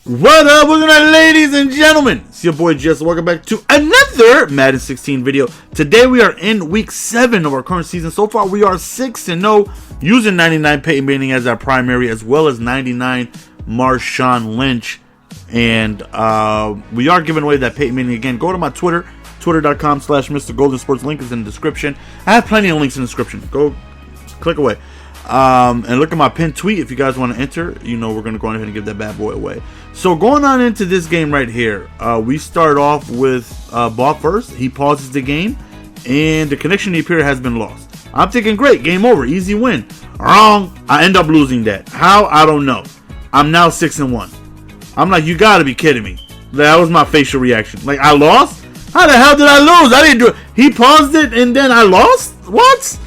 What up, ladies and gentlemen? It's your boy Jess. Welcome back to another Madden 16 video. Today we are in week 7 of our current season. So far we are 6-0, using 99 Peyton Manning as our primary, as well as 99 Marshawn Lynch. And we are giving away that Peyton Manning again. Go to my Twitter, twitter.com/MrGoldenSports. Link is in the description. I have plenty of links in the description. Go click away. And look at my pinned tweet if you guys want to enter. You know, we're going to go ahead and give that bad boy away. So going on into this game right here, we start off with ball first. He pauses the game, and the connection to the appear has been lost. I'm thinking, great, game over, easy win. Wrong. I end up losing that. How? I don't know. I'm now 6-1. I'm like, you got to be kidding me. That was my facial reaction. Like, I lost? How the hell did I lose? I didn't do it. He paused it, and then I lost? What?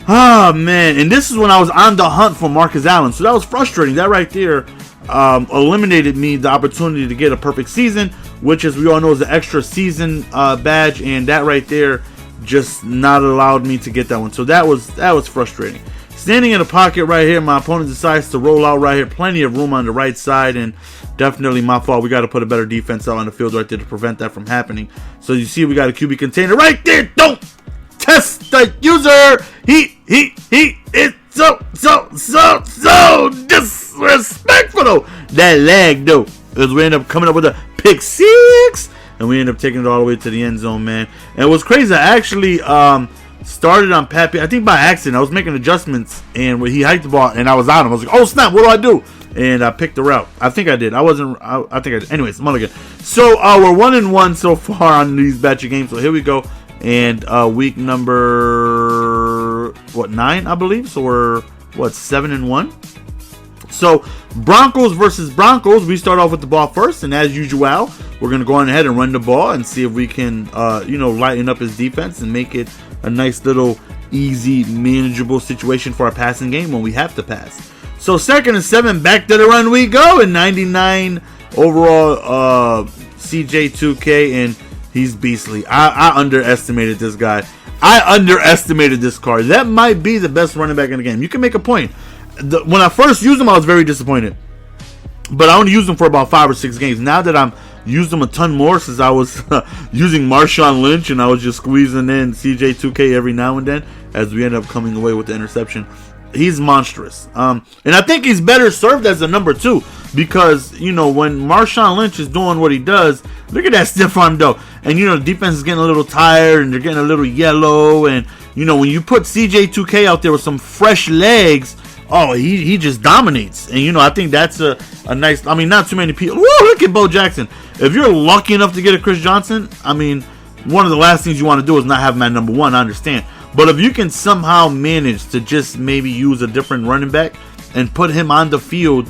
Oh, man. And this is when I was on the hunt for Marcus Allen. So that was frustrating. That right there eliminated me the opportunity to get a perfect season, which, as we all know, is an extra season badge. And that right there just not allowed me to get that one. So that was frustrating. Standing in the pocket right here, my opponent decides to roll out right here. Plenty of room on the right side, and definitely my fault. We got to put a better defense out on the field right there to prevent that from happening. So you see we got a QB container right there. Don't test the user. He is so disrespectful though. That lag though, as we end up coming up with a pick 6, and we end up taking it all the way to the end zone, man. And what's crazy, I actually started on Pappy, I think by accident. I was making adjustments, and when he hiked the ball, and I was on him. I was like, oh snap, what do I do? And I picked the route. I think I did. I think I did. Anyways, Mulligan. So we're 1-1 so far on these batch of games. So here we go. And week number 9, I believe. So we're 7-1. So Broncos versus Broncos. We start off with the ball first, and as usual, we're gonna go on ahead and run the ball and see if we can, lighten up his defense and make it a nice little easy, manageable situation for our passing game when we have to pass. So 2nd and 7, back to the run we go, and 99 overall CJ2K, and he's beastly. I underestimated this guy. I underestimated this card. That might be the best running back in the game. You can make a point. When I first used him, I was very disappointed. But I only used him for about 5 or 6 games. Now that I'm used him a ton more, since I was using Marshawn Lynch and I was just squeezing in CJ2K every now and then, as we end up coming away with the interception. He's monstrous. And I think he's better served as a number 2, because, when Marshawn Lynch is doing what he does, look at that stiff arm though. And, the defense is getting a little tired, and they're getting a little yellow. And, when you put CJ2K out there with some fresh legs, oh, he just dominates. And, I think that's a nice, not too many people. Woo, look at Bo Jackson. If you're lucky enough to get a Chris Johnson, one of the last things you want to do is not have him at number 1, I understand. But if you can somehow manage to just maybe use a different running back and put him on the field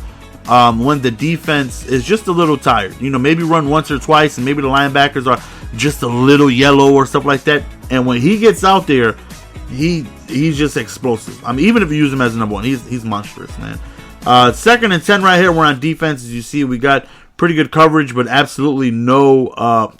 when the defense is just a little tired, maybe run once or twice, and maybe the linebackers are just a little yellow or stuff like that. And when he gets out there, he's just explosive. Even if you use him as a number 1, he's monstrous, man. 2nd and 10 right here. We're on defense. As you see, we got pretty good coverage, but absolutely no,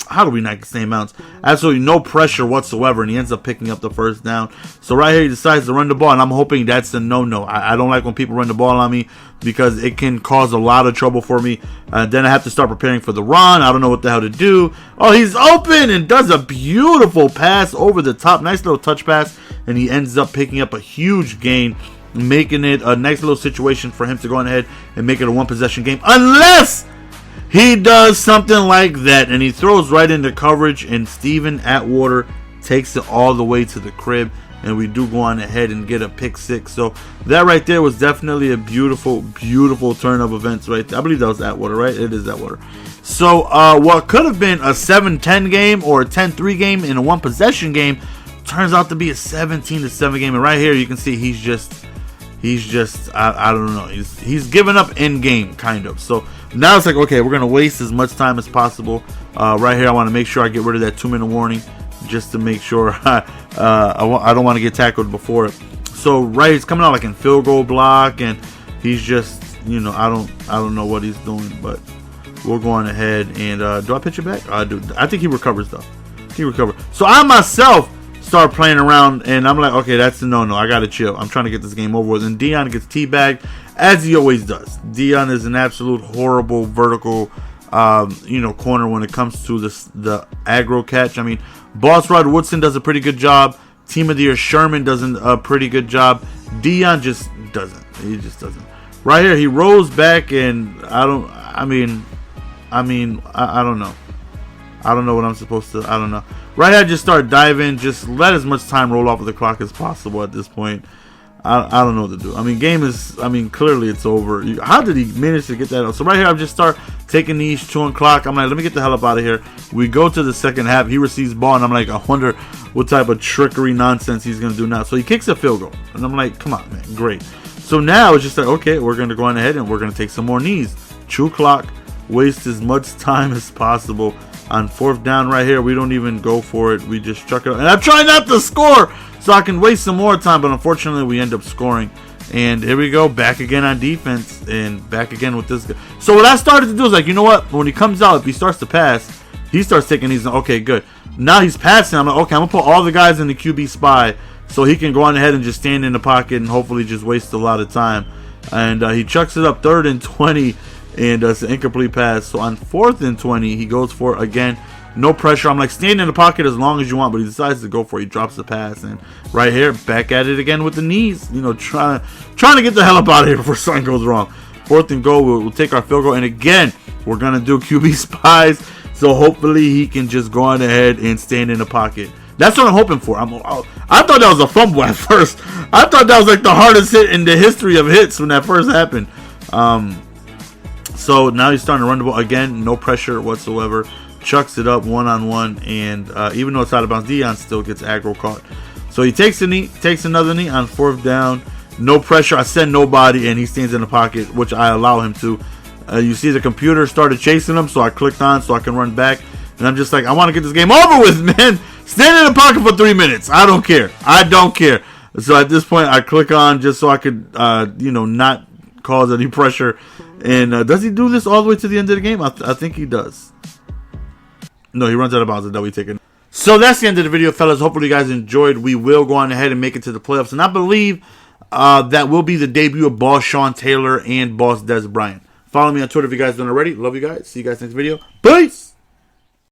how do we not get the same amounts? Absolutely no pressure whatsoever, and he ends up picking up the first down. So right here, he decides to run the ball, and I'm hoping that's a no-no. I don't like when people run the ball on me, because it can cause a lot of trouble for me. Then I have to start preparing for the run. I don't know what the hell to do. Oh, he's open and does a beautiful pass over the top. Nice little touch pass, and he ends up picking up a huge gain, making it a nice little situation for him to go on ahead and make it a one-possession game, unless he does something like that, and he throws right into coverage, and Steven Atwater takes it all the way to the crib, and we do go on ahead and get a pick 6. So that right there was definitely a beautiful, beautiful turn of events right there. I believe that was Atwater, right? It is Atwater. So what could have been a 7-10 game or a 10-3 game in a one-possession game turns out to be a 17-7 game. And right here you can see he's just I don't know. He's given up in game, kind of. So now it's like, okay, we're gonna waste as much time as possible. Right here, I want to make sure I get rid of that 2-minute warning, just to make sure I don't want to get tackled before it. So right, he's coming out like in field goal block, and he's just, I don't know what he's doing, but we're going ahead and do I pitch it back? I do. I think he recovers though. He recovered. So I myself start playing around, and I'm like, okay, that's a no-no. I gotta chill. I'm trying to get this game over with. And Dion gets teabagged as he always does. Dion is an absolute horrible vertical, corner when it comes to the aggro catch. I mean, Boss Rod Woodson does a pretty good job. Team of the Year Sherman does a pretty good job. Dion just doesn't. He just doesn't. Right here, he rolls back, and I don't know. I don't know what I'm supposed to. I don't know. Right here, I just start diving. Just let as much time roll off of the clock as possible at this point. I don't know what to do. I mean, game is. Clearly it's over. How did he manage to get that out? So right here, I just start taking these chewing clock. I'm like, let me get the hell up out of here. We go to the second half. He receives ball, and I'm like, I wonder what type of trickery nonsense he's gonna do now. So he kicks a field goal, and I'm like, come on, man, great. So now it's just like, okay, we're gonna go on ahead and we're gonna take some more knees. Chew clock. Waste as much time as possible. On fourth down right here, we don't even go for it. We just chuck it up. And I'm trying not to score so I can waste some more time, but unfortunately we end up scoring. And here we go, back again on defense and back again with this guy. So what I started to do is like, you know what? When he comes out, if he starts to pass, he starts taking these. Okay, good. Now he's passing. I'm like, okay, I'm going to put all the guys in the QB spy so he can go on ahead and just stand in the pocket and hopefully just waste a lot of time. And he chucks it up 3rd and 20. And it's an incomplete pass. So on 4th and 20, he goes for it again. No pressure. I'm like, stand in the pocket as long as you want, but he decides to go for it. He drops the pass, and right here, back at it again with the knees. Trying to get the hell up out of here before something goes wrong. 4th and goal. We'll take our field goal, and again, we're gonna do QB spies. So hopefully he can just go on ahead and stand in the pocket. That's what I'm hoping for. I thought that was a fumble at first. I thought that was like the hardest hit in the history of hits when that first happened. So now he's starting to run the ball again, no pressure whatsoever. Chucks it up one-on-one, and even though it's out of bounds, Dion still gets aggro caught. So he takes a knee, takes another knee on 4th down. No pressure. I send nobody, and he stands in the pocket, which I allow him to. You see the computer started chasing him, so I clicked on so I can run back. And I'm just like, I want to get this game over with, man. Stand in the pocket for 3 minutes. I don't care. I don't care. So at this point, I click on just so I could, not cause any pressure. And does he do this all the way to the end of the game? I think he does. No, he runs out of bounds, and then we take it. So that's the end of the video, fellas. Hopefully you guys enjoyed. We will go on ahead and make it to the playoffs. And I believe that will be the debut of Boss Sean Taylor and Boss Des Bryant. Follow me on Twitter if you guys don't already. Love you guys. See you guys next video. Peace!